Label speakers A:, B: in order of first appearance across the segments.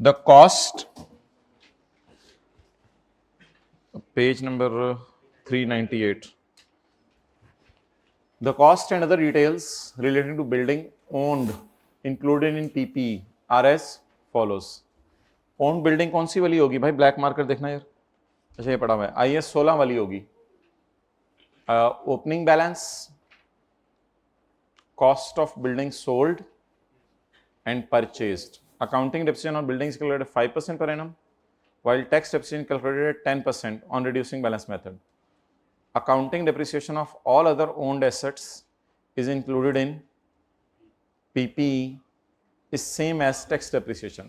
A: The cost, page number 398. The cost and other details relating to building owned included in PPE are as follows. Owned building कौन सी वाली होगी भाई? Black marker देखना यार। अच्छा ये पढ़ा हुआ है, IS 16 वाली होगी। Opening balance, cost of building sold and purchased, accounting depreciation on buildings calculated 5% per annum, while tax depreciation calculated at 10% on reducing balance method. Accounting depreciation of all other owned assets is included in PPE is same as tax depreciation.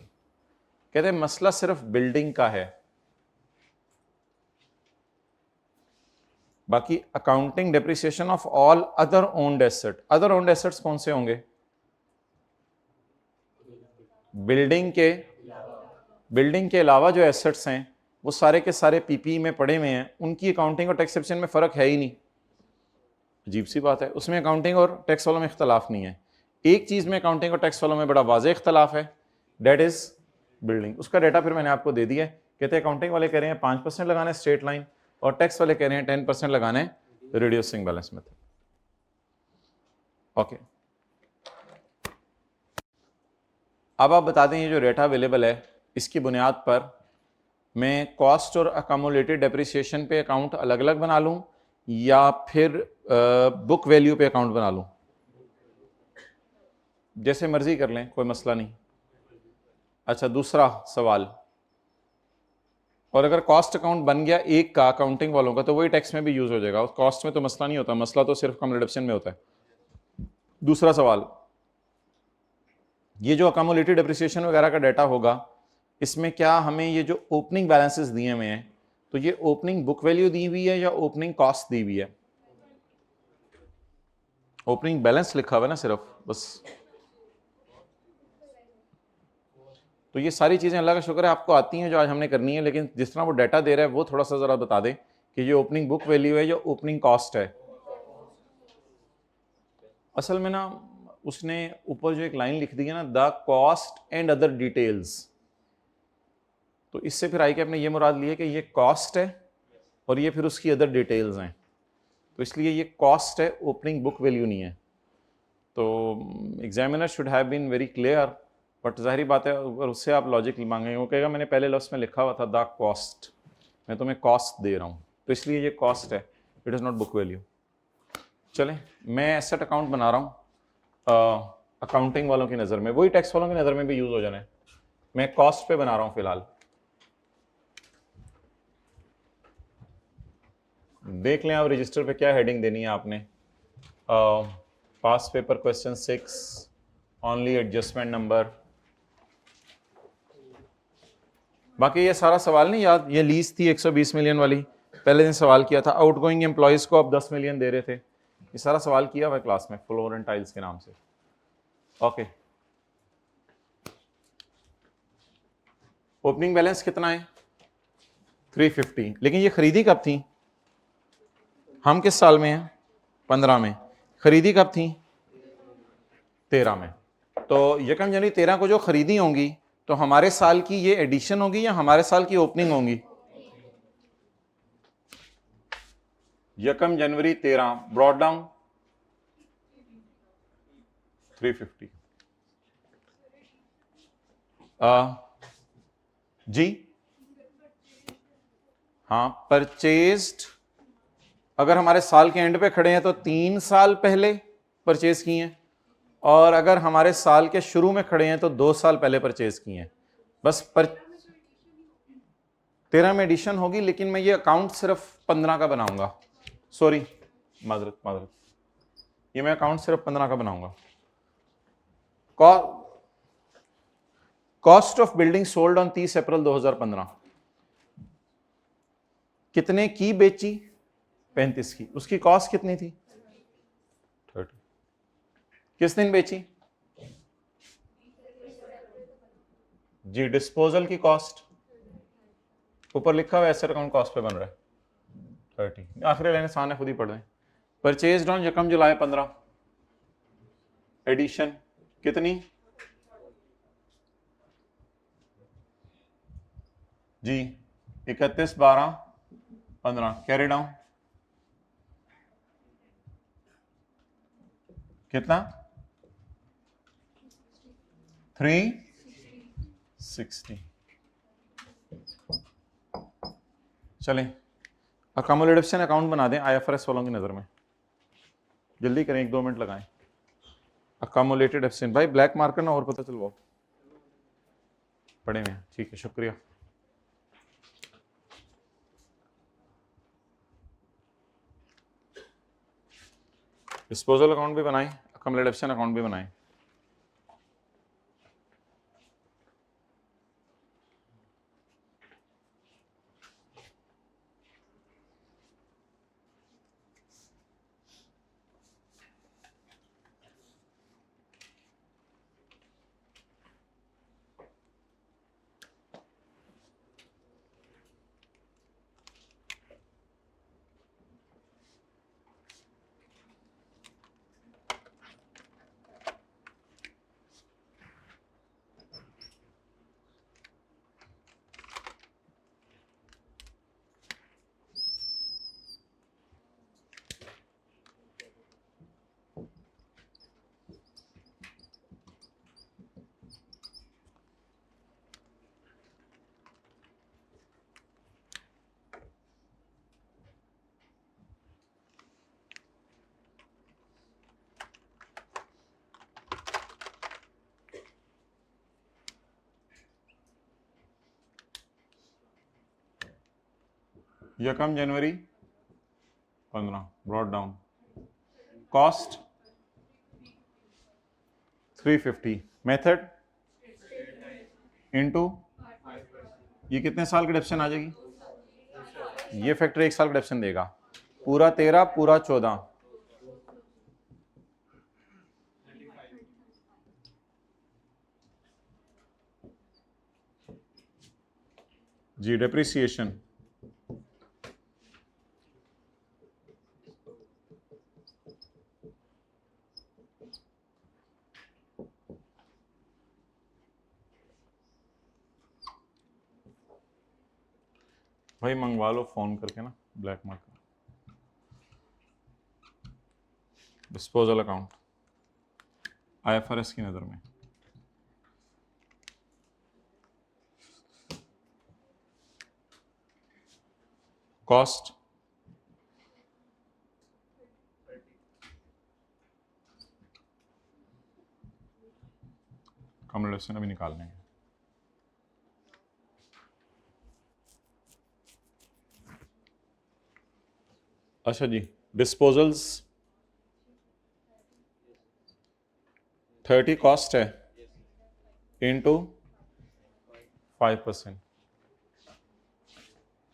A: कहते हैं मसला सिर्फ building का है, बाकी accounting depreciation of all other owned asset. Other owned assets कौन से होंगे? बिल्डिंग के अलावा जो एसेट्स हैं वो सारे के सारे पीपीई में पड़े हुए हैं, उनकी अकाउंटिंग और टैक्स सेक्शन में फ़र्क है ही नहीं। अजीब सी बात है, उसमें अकाउंटिंग और टैक्स वालों में इख्तलाफ नहीं है। एक चीज़ में अकाउंटिंग और टैक्स वालों में बड़ा वाज़ेह इख्तलाफ है, डेट इज़ बिल्डिंग। उसका डेटा फिर मैंने आपको दे दिया है। कहते हैं अकाउंटिंग वाले कह रहे हैं 5% लगाना है स्ट्रेट लाइन, और टैक्स वाले कह रहे हैं 10% लगाना है रिड्यूसिंग बैलेंस मेथड। ओके, अब आप बता दें ये जो डेटा अवेलेबल है इसकी बुनियाद पर मैं कॉस्ट और अकामुलेटेड डेप्रिसिएशन पे अकाउंट अलग अलग बना लूं या फिर बुक वैल्यू पे अकाउंट बना लूं? जैसे मर्जी कर लें, कोई मसला नहीं। अच्छा, दूसरा सवाल, और अगर कॉस्ट अकाउंट बन गया एक का अकाउंटिंग वालों का तो वही टैक्स में भी यूज हो जाएगा, कॉस्ट में तो मसला नहीं होता, मसला तो सिर्फ कम रिडक्शन में होता है। दूसरा सवाल, ये जो अकामुलेटेड डेप्रिसिएशन वगैरह का डाटा होगा इसमें क्या हमें ये जो ओपनिंग बैलेंसेस दिए हुए हैं तो ये ओपनिंग बुक वैल्यू दी हुई है या ओपनिंग कॉस्ट दी हुई है? ओपनिंग बैलेंस लिखा हुआ है ना सिर्फ, बस। तो ये सारी चीज़ें अल्लाह का शुक्र है आपको आती हैं जो आज हमने करनी है, लेकिन जिस तरह वो डाटा दे रहा है वो थोड़ा सा ज़रा बता दें कि ये ओपनिंग बुक वैल्यू है या ओपनिंग कॉस्ट है। असल में ना उसने ऊपर जो एक लाइन लिख दी है ना, the cost and other details, तो इससे फिर आई के अपने ये मुराद लिए कि ये कॉस्ट है और ये फिर उसकी अदर डिटेल्स हैं, तो इसलिए ये कॉस्ट है, ओपनिंग बुक वैल्यू नहीं है। तो examiner should have been very clear, but जाहिर बात है अगर उससे आप लॉजिक मांगेंगे वो कहेगा मैंने पहले लफ्ज़ में लिखा हुआ था द कॉस्ट, मैं तुम्हें कॉस्ट दे रहा हूँ, तो इसलिए ये कॉस्ट है, it is not book value. चलें, मैं एसेट अकाउंट बना रहा हूँ अकाउंटिंग वालों की नज़र में, वही टैक्स वालों की नज़र में भी यूज़ हो जाना है। मैं कॉस्ट पे बना रहा हूँ फिलहाल। देख लें आप रजिस्टर पे क्या हेडिंग देनी है आपने। Past paper question 6, only adjustment number. बाकी ये सारा सवाल नहीं याद, ये लीज थी 120 मिलियन वाली, पहले दिन सवाल किया था, आउटगोइंग एम्प्लॉयज को आप 10 मिलियन दे रहे थे, ये सारा सवाल किया हुआ क्लास में फ्लोर एंड टाइल्स के नाम से। ओके, ओपनिंग बैलेंस कितना है? 350, लेकिन ये खरीदी कब थी? हम किस साल में हैं? 15 में। खरीदी कब थी? 13 में। तो यकम जनवरी 13 को जो खरीदी होंगी तो हमारे साल की ये एडिशन होगी या हमारे साल की ओपनिंग होंगी? यकम जनवरी 13 ब्रॉट डाउन 350। जी हाँ, परचेज्ड अगर हमारे साल के एंड पे खड़े हैं तो 3 साल पहले परचेज किए हैं, और अगर हमारे साल के शुरू में खड़े हैं तो 2 साल पहले परचेज किए हैं। बस 13 में एडिशन होगी, लेकिन मैं ये अकाउंट सिर्फ 15 का बनाऊंगा। सॉरी, माजरत, ये मैं अकाउंट सिर्फ 15 का बनाऊंगा। Cost of building sold on 30 अप्रैल 2015, कितने की बेची? 35 की। उसकी कॉस्ट कितनी थी? 30। किस दिन बेची? जी, डिस्पोजल की कॉस्ट ऊपर लिखा हुआ एसेट अकाउंट कॉस्ट पे बन रहा है 30। आखिरी लाइन आसान है, खुद ही पढ़ दें। परचेज ऑन यकम जुलाई 15, एडिशन कितनी? जी 31 12 15 कैरी डाउन कितना 360। चलें अकामुलेटिव अकाउंट बना दें IFRS वालों की नज़र में, जल्दी करें 1-2 मिनट लगाएं। अकामुलेटेड एब्सेंट भाई ब्लैक मार्कर ना और पता चलवाओ, पढ़े में ठीक है, शुक्रिया। डिस्पोजल अकाउंट भी बनाएं, अकामुलेटिव अकाउंट भी बनाएं। यकम जनवरी 15 brought down, cost 350, method into ये कितने साल की डिडक्शन आ जाएगी, ये फैक्टर 1 साल का डिडक्शन देगा, पूरा 13 पूरा 14 जी। डेप्रिसिएशन भाई मंगवा लो फोन करके ना black marker. Disposal account IFRS की नज़र में कॉस्ट कम्युलेशन अभी निकालने हैं। अच्छा जी, डिस्पोजल्स 30 कॉस्ट है इनटू 5%।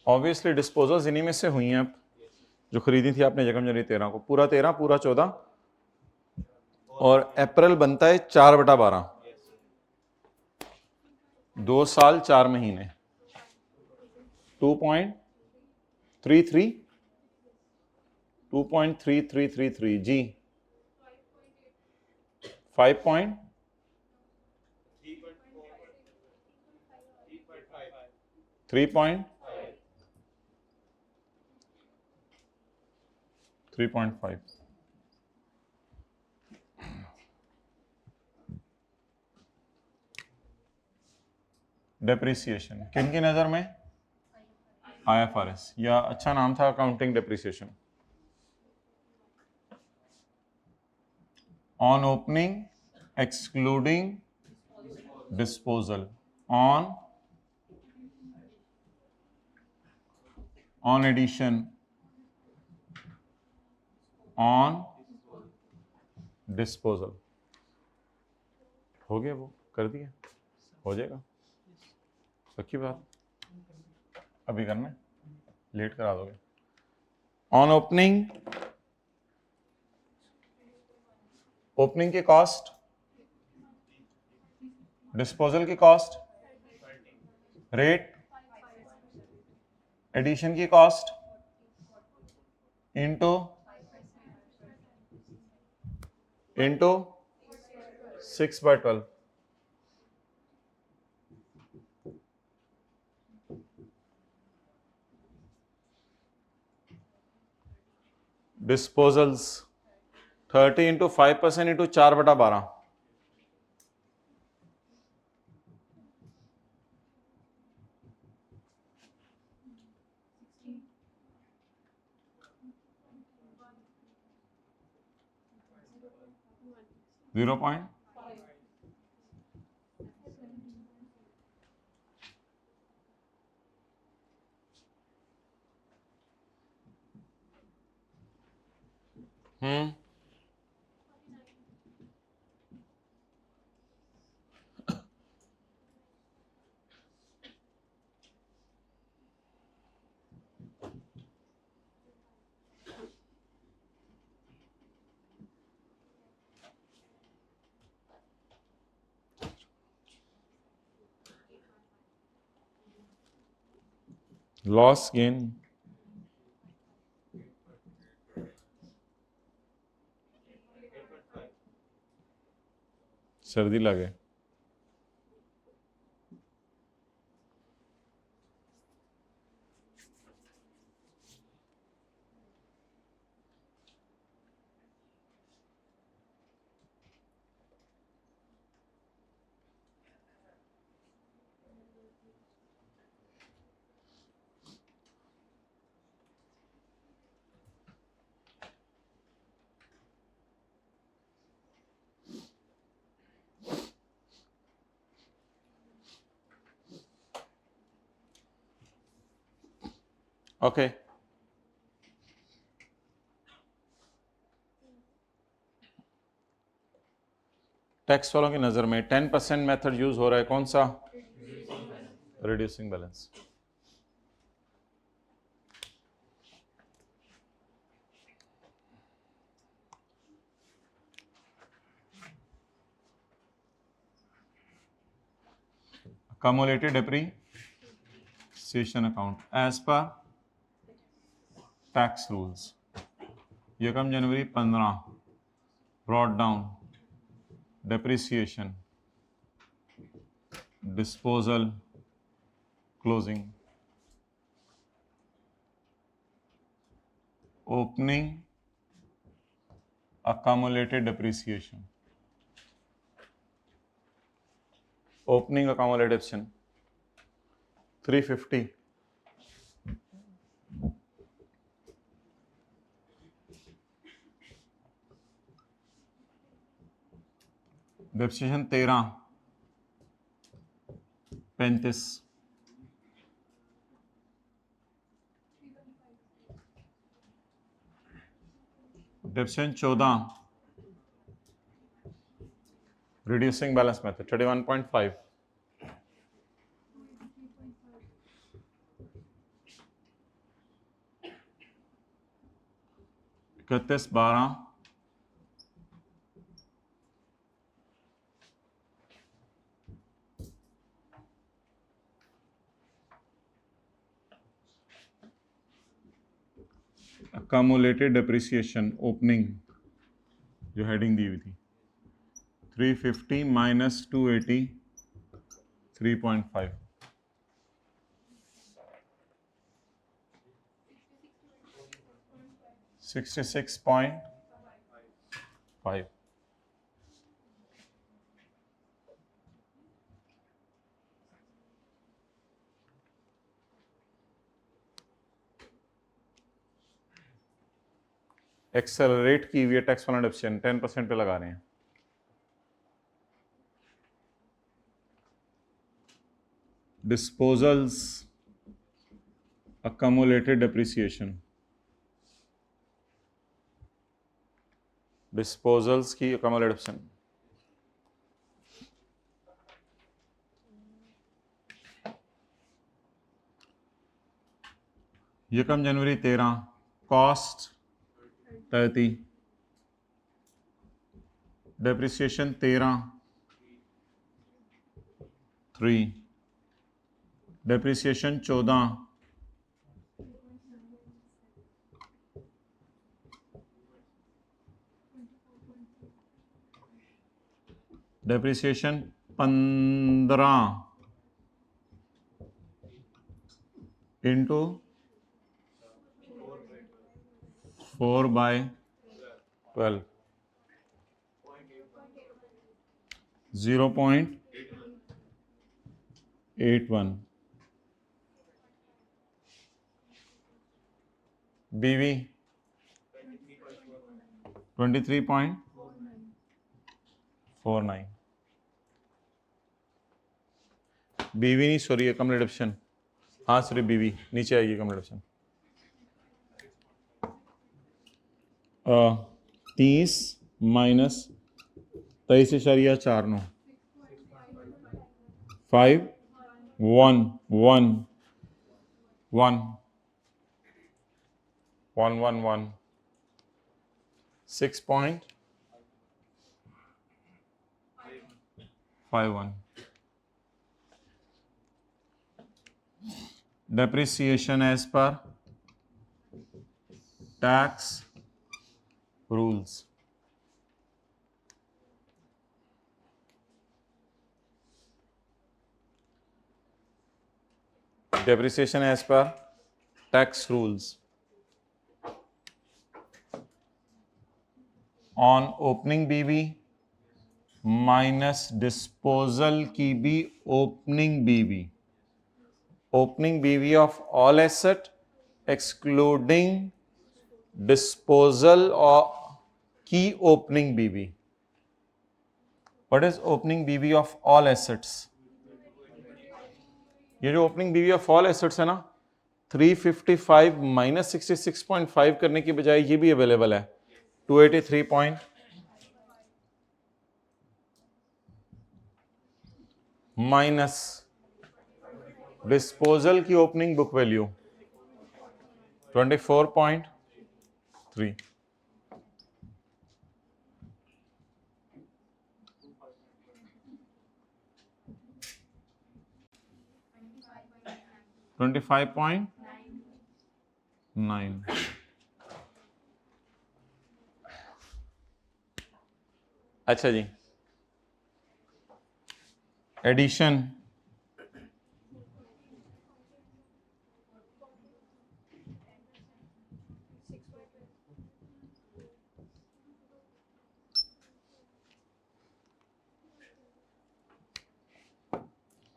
A: ऑब्वियसली डिस्पोजल्स इन्हीं में से हुई हैं जो खरीदी थी आपने यकम जनवरी 13 को, पूरा 13 पूरा 14 और अप्रैल बनता है 4/12, 2 साल 4 महीने 2.3333 जी 3.5 डेप्रिसिएशन किन की नजर में IFRS, या अच्छा नाम था accounting depreciation. On opening excluding disposal, on addition, on disposal. हो गया, वो कर दिया, हो जाएगा सच्ची बात, अभी करना है, लेट करा दोगे। ऑन ओपनिंग, ओपनिंग की कॉस्ट, डिस्पोजल की कॉस्ट, रेट, एडिशन की cost into 6/12। Disposals 30 into 5% into 4/12 0. Loss gain सर्दी लगे ओके टैक्स वालों की नज़र में 10% मेथड यूज हो रहा है, कौन सा? Reducing balance. accumulated depreciation account as per tax rules। यकम जनवरी 15 brought down depreciation disposal closing opening accumulated depreciation opening accumulated depreciation 350 depreciation 13 35 depreciation 14 reducing balance method 31.5 31/12 accumulated depreciation opening जो हेडिंग दी हुई थी 350 minus 280 3.5 66.5 accelerate की हुई है tax वाला deduction 10% पे लगा रहे हैं। डिस्पोजल्स accumulated depreciation डिस्पोजल्स की accumulated depreciation यकम जनवरी 13 cost 30 depreciation 13 3 depreciation 14 depreciation 15 into 4/12 0.81 BV 23.49 BV नहीं सॉरी कम रिडक्शन हाँ सॉरी BV नीचे आएगी कम reduction 30 minus 23.49 5 1 1 1 1 1 1 6.51 depreciation as per tax rules. Depreciation as per tax rules. On opening BV minus disposal की भी opening BV. Opening BV of all asset excluding disposal of की opening BV. What is opening BV of all assets? ये जो opening बीवी of all assets है ना 355 minus 66.5 करने की बजाय ये भी अवेलेबल है 283 माइनस डिस्पोजल की ओपनिंग बुक वैल्यू 24.3 25.9 अच्छा जी एडिशन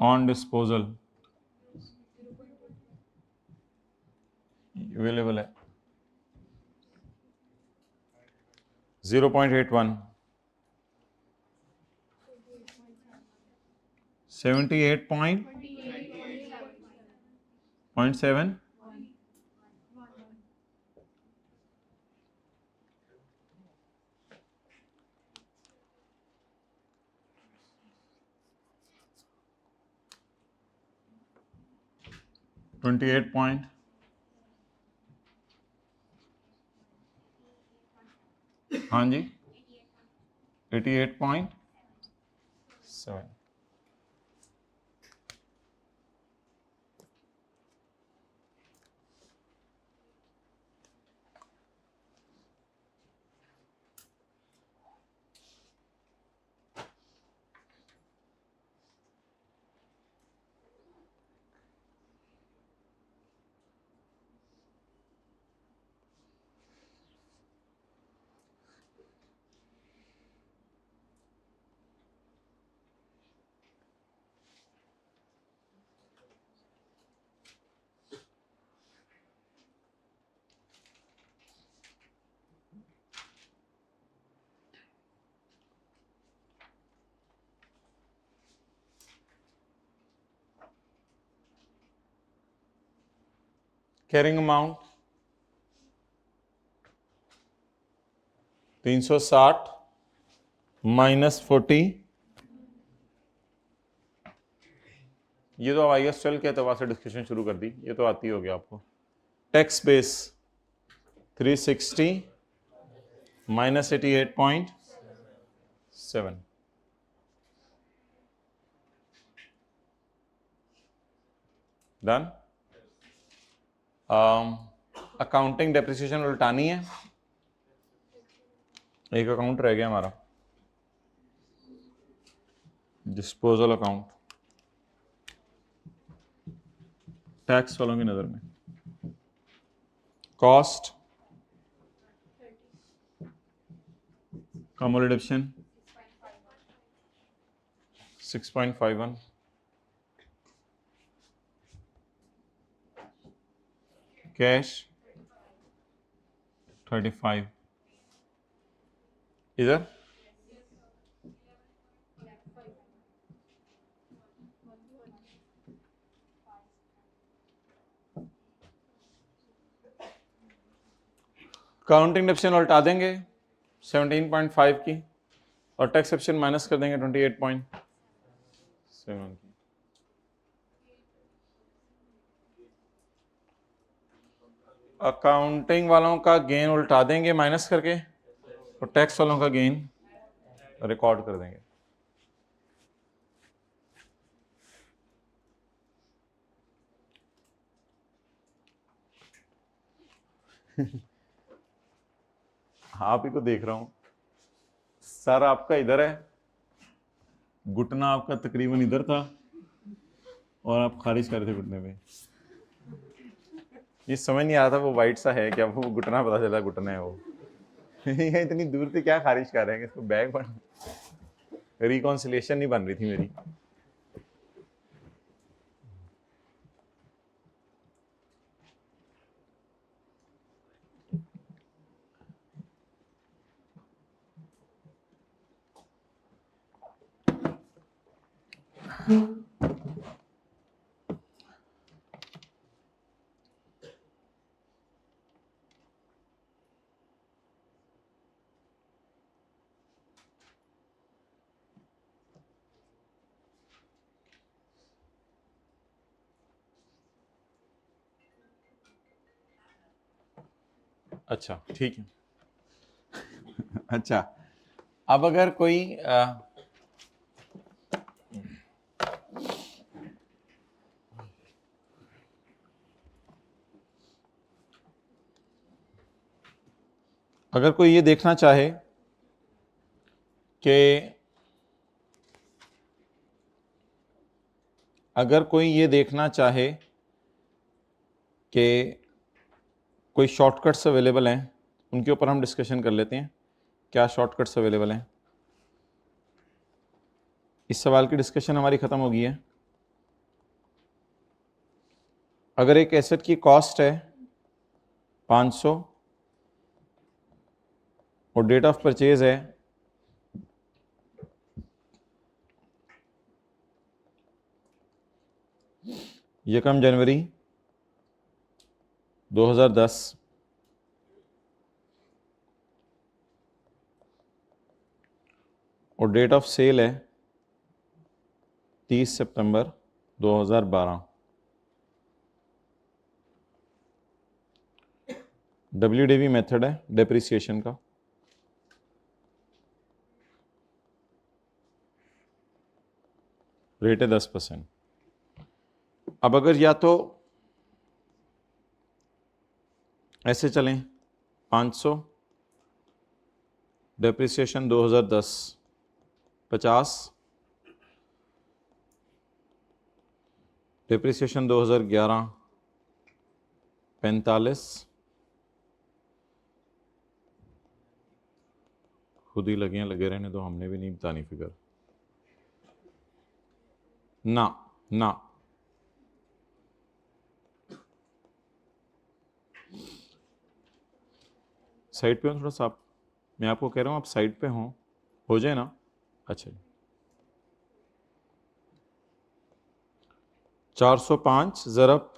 A: ऑन डिस्पोजल अवेलेबल है 0.81 78.7 28 point हाँ जी 88.7 कैरिंग अमाउंट 360 माइनस 40 ये तो IS 12 के एतबार से डिस्कशन शुरू कर दी ये तो आती हो गया आपको tax base 360 minus 88.7 done accounting depreciation उल्टानी है एक अकाउंट रह गया हमारा डिस्पोजल अकाउंट टैक्स वालों की नजर में कॉस्ट कॉमन डिडक्शन 6.51, कैश 35, इधर काउंटिंग डिडक्शन उल्टा देंगे 17.5 की और टैक्स एक्सेप्शन माइनस कर देंगे 28.7 की। अकाउंटिंग वालों का गेन उल्टा देंगे माइनस करके और टैक्स वालों का गेन रिकॉर्ड कर देंगे। आप ही को देख रहा हूं, सर आपका इधर है, घुटना आपका तकरीबन इधर था और आप खारिज कर रहे थे घुटने पे। ये समझ नहीं आ रहा था वो वाइट सा है क्या, वो घुटना पता चला घुटना है वो। इतनी दूर से क्या खारिज कर रहे हैं, इसको बैग बन, रिकॉन्सिलेशन नहीं बन रही थी मेरी। अच्छा ठीक है। अच्छा, अब अगर कोई अगर कोई ये देखना चाहे कि कि कोई शॉर्टकट्स अवेलेबल हैं, उनके ऊपर हम डिस्कशन कर लेते हैं। क्या शॉर्टकट्स अवेलेबल हैं? इस सवाल की डिस्कशन हमारी ख़त्म हो गई है। अगर एक एसेट की कॉस्ट है 500 और डेट ऑफ परचेज है 1 जनवरी 2010 और डेट ऑफ सेल है 30 सितंबर 2012, WDV मेथड है डेप्रिसिएशन का। रेट है 10%। अब अगर या तो ऐसे चलें 500 डेप्रिसिएशन 2010 50, डेप्रिसिएशन 2011 45, खुद ही लगे रहने दो, हमने भी नहीं बतानी फिगर। ना साइड पे हो थोड़ा सा आप, मैं आपको कह रहा हूँ आप साइड पे हो जाए ना। अच्छा 405 ज़रब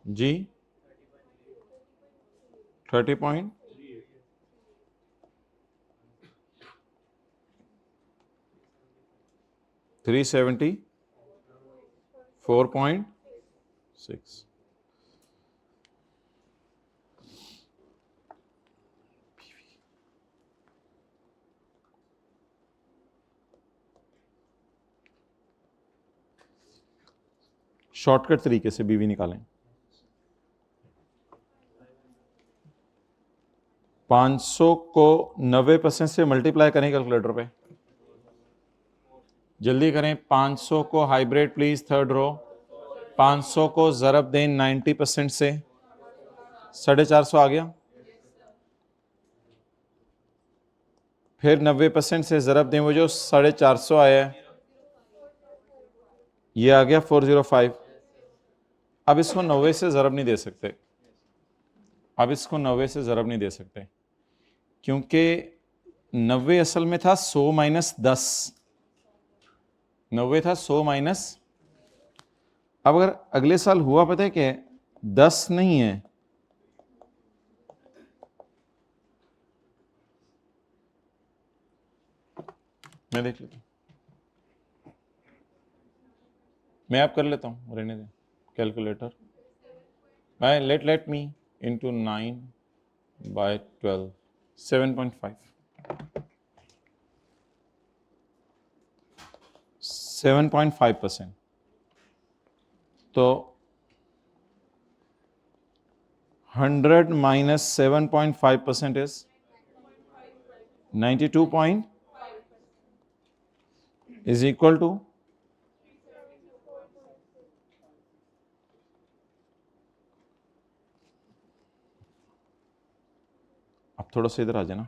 A: जी 30.374.6 शॉर्टकट तरीके से बीवी निकालें। 500 को 90% से मल्टीप्लाई करें कैलकुलेटर पे, जल्दी करें। 500 को हाइब्रिड प्लीज थर्ड रो, 500 को ज़रब दें 90% से, 450 आ गया। फिर 90% से ज़रब दें वो जो 450 आया है, ये आ गया 405। अब इसको 90 से ज़रब नहीं दे सकते, अब इसको 90 से ज़रब नहीं दे सकते, क्योंकि 90 असल में था 100 माइनस 10, 90 था 100 माइनस। अब अगर अगले साल हुआ पता है क्या, 10 नहीं है, मैं देख लेता हूँ, मैं आप कर लेता हूँ, रहने दें कैलकुलेटर। मैं लेट मी इंटू 9/12, 7.5, 7.5%। तो 100 minus 7.5% is 92 point is equal to, अब थोड़ा सा इधर आ जाना,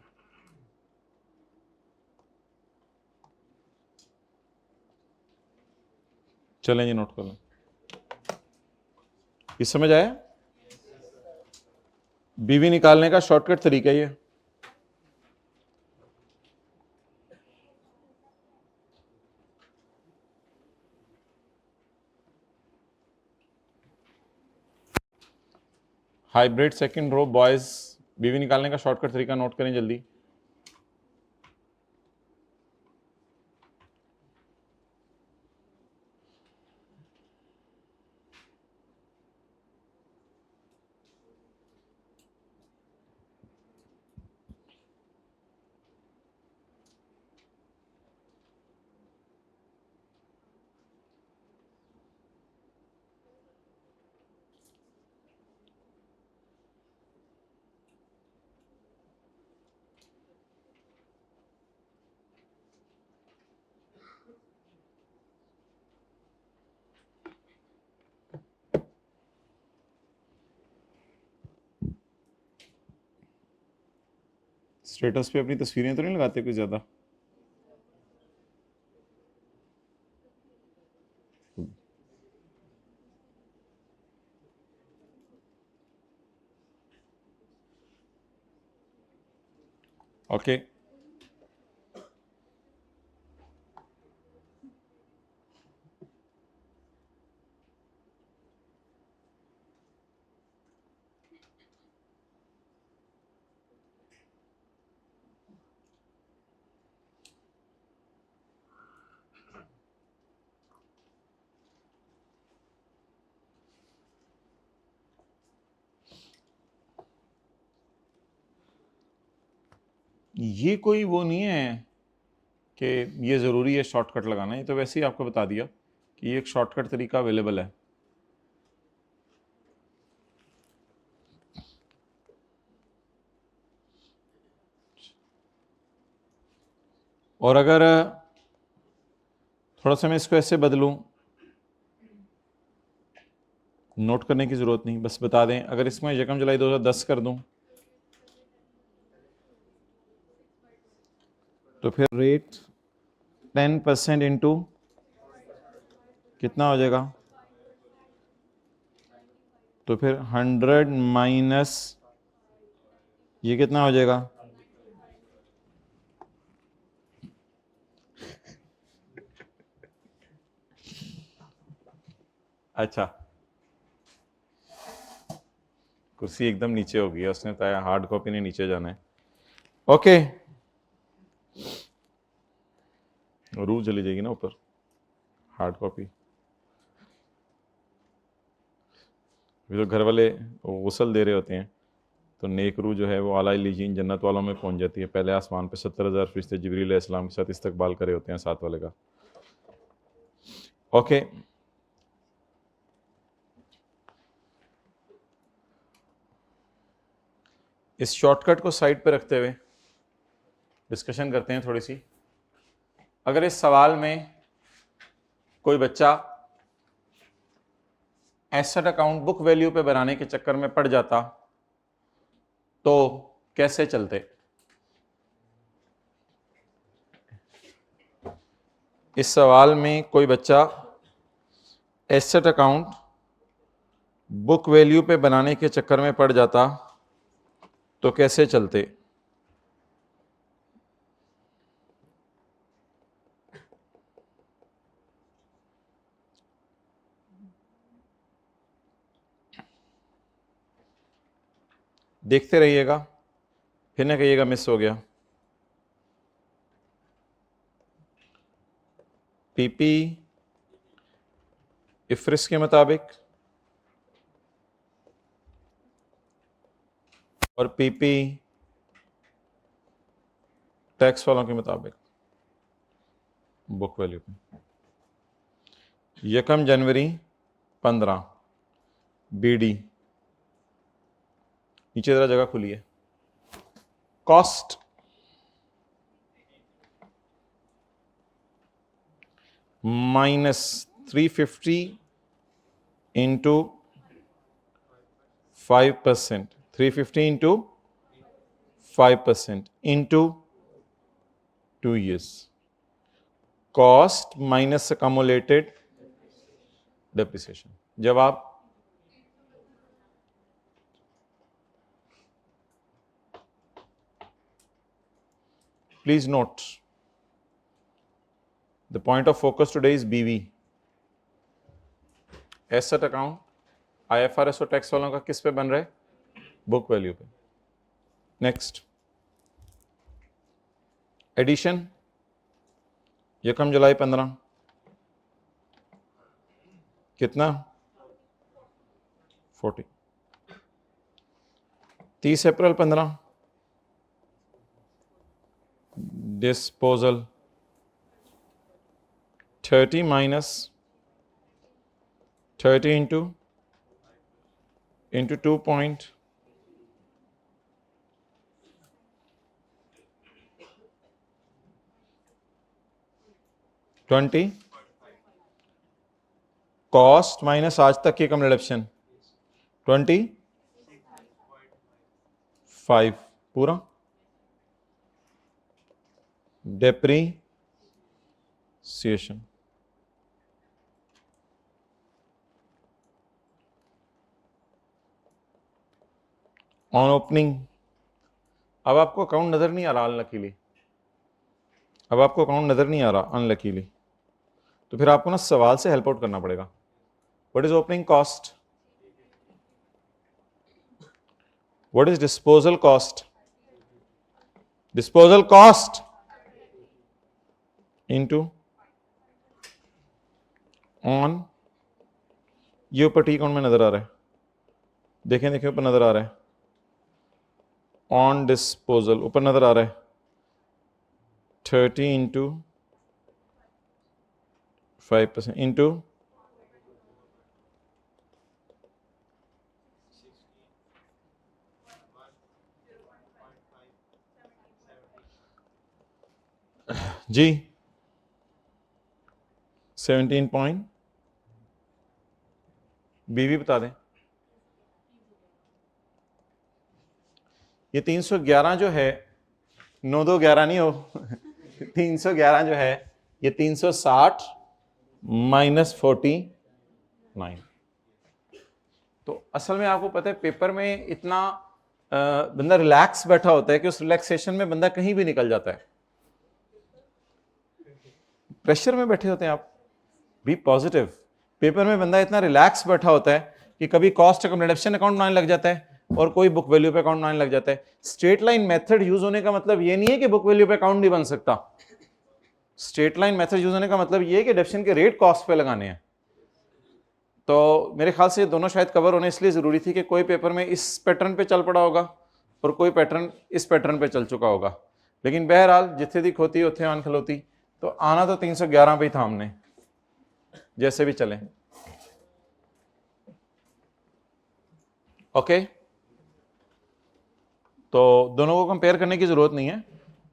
A: चलें जी, नोट कर लें। ये समझ आया? बीवी निकालने का शॉर्टकट तरीका ये। हाइब्रिड सेकंड रो बॉयज, बीवी निकालने का शॉर्टकट तरीका नोट करें जल्दी। स्टेटस पे अपनी तस्वीरें तो नहीं लगाते कुछ ज्यादा? ओके, ये कोई वो नहीं है कि ये ज़रूरी है शॉर्टकट लगाना, ये तो वैसे ही आपको बता दिया कि ये एक शॉर्टकट तरीका अवेलेबल है। और अगर थोड़ा सा मैं इसको ऐसे बदलूं, नोट करने की ज़रूरत नहीं, बस बता दें, अगर इसमें 1 जुलाई 2010 कर दूं तो फिर रेट 10% इंटू कितना हो जाएगा, तो फिर 100 माइनस ये कितना हो जाएगा, अच्छा कुर्सी एकदम नीचे हो गई है, उसने बताया हार्ड कॉपी ने नीचे जाना है। ओके, रूह चली जाएगी ना ऊपर, हार्ड कॉपी। तो घर वाले गुस्ल दे रहे होते हैं तो नेक रूह जो है वो आला इल्लीयीन जन्नत वालों में पहुंच जाती है, पहले आसमान पे 70,000 फरिश्ते जिब्रील अलैहिस्सलाम के साथ इस्तकबाल करे होते हैं साथ वाले का। ओके, इस शॉर्टकट को साइड पे रखते हुए डिस्कशन करते हैं थोड़ी सी। अगर इस सवाल में कोई बच्चा एसेट अकाउंट बुक वैल्यू पे बनाने के चक्कर में पड़ जाता तो कैसे चलते? इस सवाल में कोई बच्चा एसेट अकाउंट बुक वैल्यू पे बनाने के चक्कर में पड़ जाता तो कैसे चलते? देखते रहिएगा, फिर ना कहिएगा मिस हो गया। पीपी इफ्रिस के मुताबिक और पीपी टैक्स वालों के मुताबिक बुक वैल्यू पे 1 जनवरी 15 बीडी, नीचे जरा जगह खुली है। Cost -350 into 5%, 350 into 5% into 2 years, cost minus accumulated depreciation. जब आप please note the point of focus today is BV, asset account IFRS और टैक्स वालों का किस पे बन रहा है? बुक वैल्यू पे। नेक्स्ट, एडिशन 1 जुलाई 15 कितना? 40। 30 April 15 disposal 30 minus 30 into 2.20, cost minus आज तक की कम रिडक्शन 25 पूरा, डेप्रीसिएशन ऑन ओपनिंग। अब आपको अकाउंट नजर नहीं आ रहा अनलकीली, अब आपको अकाउंट नजर नहीं आ रहा अनलकीली, तो फिर आपको ना सवाल से हेल्प आउट करना पड़ेगा। What is opening cost? What is disposal cost? Disposal cost into on, ये ऊपर टी अकाउंट में नजर आ रहा है, देखें देखें ऊपर नजर आ रहा है, ऑन डिस्पोजल ऊपर नजर आ रहा है 30 इंटू 5% इंटू जी 17 पॉइंट, बीवी बता दें। ये 311 जो है 9211 नहीं हो 311 जो है ये 360 माइनस 49। तो असल में आपको पता है पेपर में इतना बंदा रिलैक्स बैठा होता है कि उस रिलैक्सेशन में बंदा कहीं भी निकल जाता है। प्रेशर में बैठे होते हैं आप, बी पॉजिटिव। पेपर में बंदा इतना रिलैक्स बैठा होता है कि कभी कॉस्ट अकाउंट रिडक्शन अकाउंट बनाने लग जाता है और कोई बुक वैल्यू पे अकाउंट बनाने लग जाता है। स्ट्रेट लाइन मेथड यूज होने का मतलब ये नहीं है कि बुक वैल्यू पे अकाउंट नहीं बन सकता। स्ट्रेट लाइन मेथड यूज होने का मतलब ये है कि डेप्रिसिएशन के रेट कॉस्ट पे लगाने हैं। तो मेरे ख्याल से ये दोनों शायद कवर होने इसलिए जरूरी थी कि कोई पेपर में इस पैटर्न पे चल पड़ा होगा और कोई पैटर्न इस पैटर्न पे चल चुका होगा। लेकिन बहरहाल जिथे दी खोती उथे आन खलोती, तो आना तो 311 पे ही था हमने, जैसे भी चले। ओके, तो दोनों को कंपेयर करने की जरूरत नहीं है,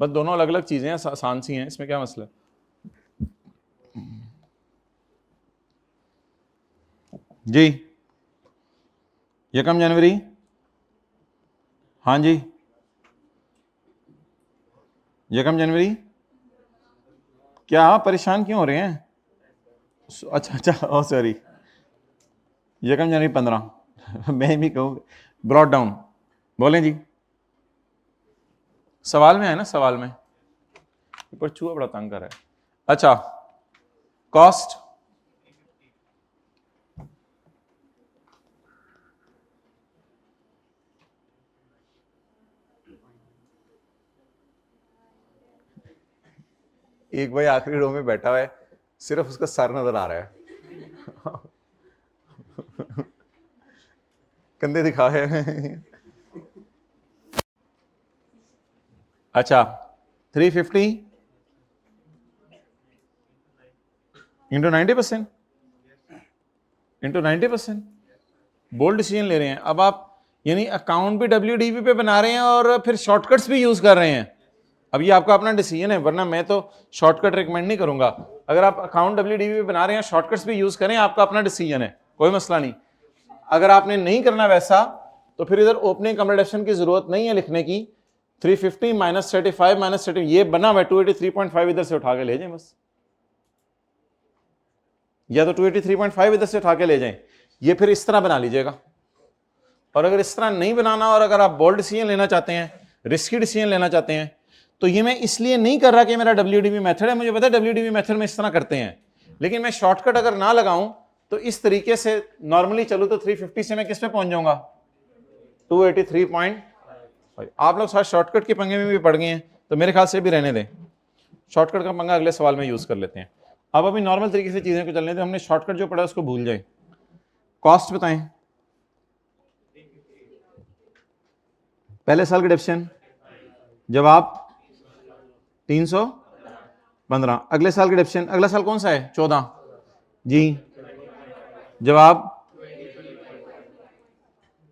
A: बस दोनों अलग अलग चीजें हैं, आसान सी हैं, इसमें क्या मसला है। जी यकम जनवरी, हाँ जी, यकम जनवरी। क्या परेशान क्यों हो रहे हैं? अच्छा अच्छा, ओ सॉरी, यकम जनवरी 15 मैं भी कहूँ ब्रॉड डाउन। बोलें जी, सवाल में है ना, सवाल में ऊपर चूहा बड़ा तंग कर रहा है। अच्छा, कॉस्ट एक भाई आखिरी रो में बैठा हुआ है, सिर्फ उसका सर नजर आ रहा है कंधे दिखा है अच्छा, 350 इंटू 90%, इंटू 90%। बोल्ड डिसीजन ले रहे हैं अब आप, यानी अकाउंट भी WDV पे बना रहे हैं और फिर शॉर्टकट्स भी यूज कर रहे हैं। अब ये आपका अपना डिसीजन है, वरना मैं तो शॉर्टकट रिकमेंड नहीं करूंगा। अगर आप अकाउंट WDV पे बना रहे हैं, शॉर्टकट्स भी यूज करें, आपका अपना डिसीजन है, कोई मसला नहीं। अगर आपने नहीं करना वैसा, तो फिर इधर ओपनिंग कंप्यूटेशन की जरूरत नहीं है लिखने की। 350 माइनस 35 माइनस 30 ये बना हुआ 283.5 इधर से उठा के ले जाएं बस, या तो 283.5 इधर से उठा के ले जाएं, ये फिर इस तरह बना लीजिएगा। और अगर इस तरह नहीं बनाना और अगर आप बोल्ड डिसीजन लेना चाहते हैं, रिस्की डिसीजन लेना चाहते हैं, तो ये मैं इसलिए नहीं कर रहा कि मेरा WDV मेथड है, मुझे पता है WDV मेथड में इस तरह करते हैं, लेकिन मैं शॉर्टकट अगर ना लगाऊं तो इस तरीके से नॉर्मली चलूं तो 350 से मैं किस पे पहुंच जाऊंगा, 283.5। आप लोग सारे शॉर्टकट के पंगे में भी पड़ गए हैं, तो मेरे ख्याल से भी रहने दें, शॉर्टकट का पंगा अगले सवाल में यूज कर लेते हैं। अब अभी नॉर्मल तरीके से चीजें को चलने दें, हमने शॉर्टकट जो पढ़ा उसको भूल जाए। कॉस्ट बताएं, पहले साल का डिप्शन, जवाब 315। अगले साल का डिप्शन, अगला साल कौन सा है, 14 जी, जवाब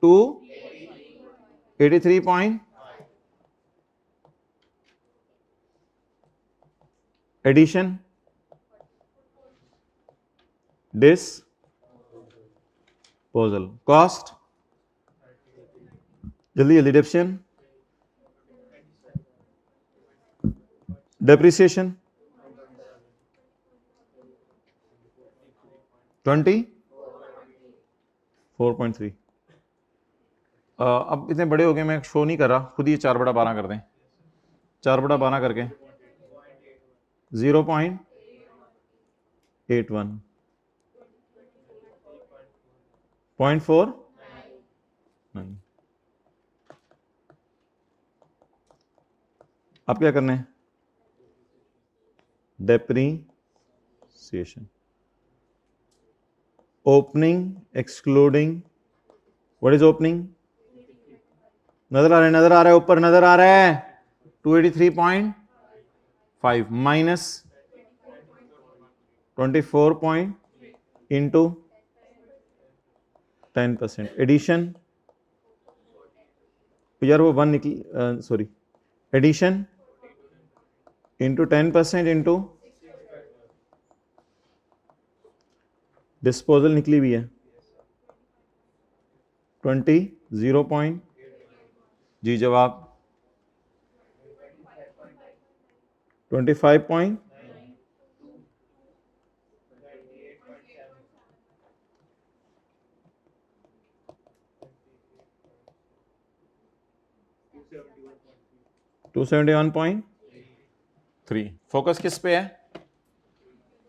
A: 283 पॉइंट, एडिशन डिस्पोजल, कॉस्ट जल्दी जल्दी, डिप्शन, डेप्रिसिएशन 24.3। अब इतने बड़े हो गए, मैं शो नहीं कर रहा, खुद ही 4/12 कर दें, 4/12 करके 0.81, 0.4 नहीं। अब क्या करना है, depreciation, opening excluding, what is opening, नजर आ रहा है, नजर आ रहा है, ऊपर नजर आ रहा है, 283.5 माइनस 24 पॉइंट इंटू 10%, एडिशन, यार वो 1 निकली, sorry, addition into 10% into disposal निकली हुई है 0 पॉइंट जी, जवाब 25 पॉइंट 271.3। फोकस किस पे है,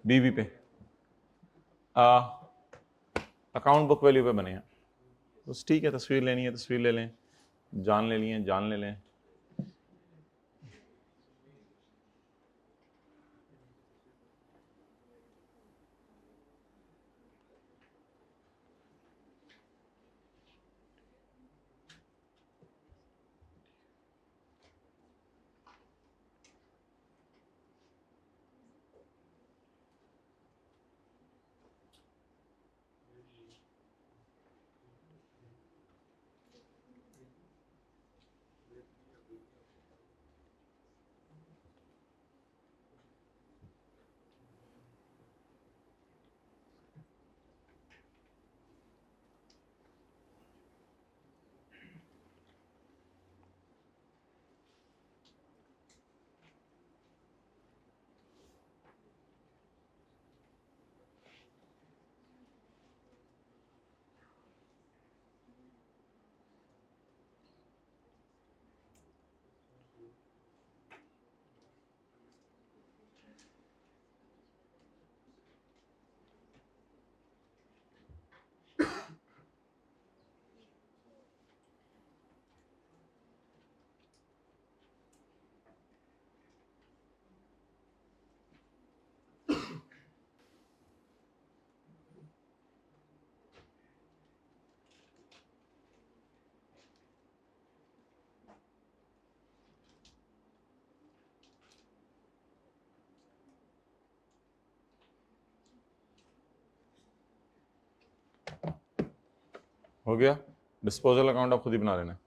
A: BV पे, अकाउंट बुक वैल्यू पे बने हैं, बस ठीक है। तस्वीर लेनी है तस्वीर ले लें, जान ले लिए जान ले लें। हो गया। डिस्पोजल अकाउंट आप खुद ही बना लेना।